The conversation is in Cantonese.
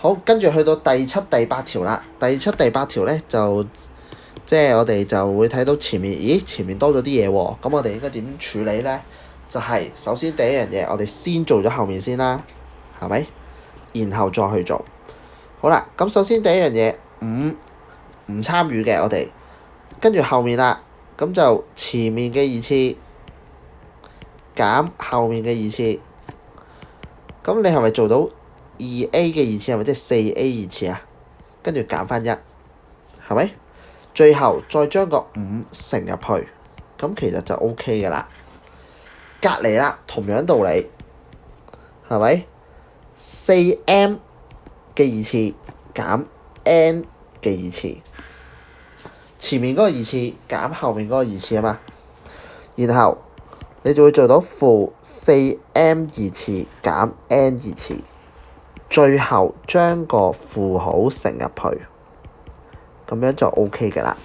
好，跟住去到第七、第八條啦。第七、第八條咧就即係我哋就會睇到前面多咗啲嘢喎。咁我哋應該點處理咧？就係首先第一樣嘢，我哋先做咗後面先啦，係咪？然後再去做。好啦，咁首先第一樣嘢唔參與嘅我哋，跟住後面啦，咁就前面嘅二次減後面嘅二次。咁你係咪做到2A 嘅二次係咪即係4A 二次啊？跟住減翻1，係咪？最後再將個5乘入去，咁其實就 OK 㗎啦。隔離啦，同樣道理，係咪？4m 嘅二次減 n 嘅二次，前面嗰個二次減後面嗰個二次啊嘛，然後你就會做到負 4m 二次減 n 二次，最後將個負號乘入去，咁樣就 OK 㗎啦。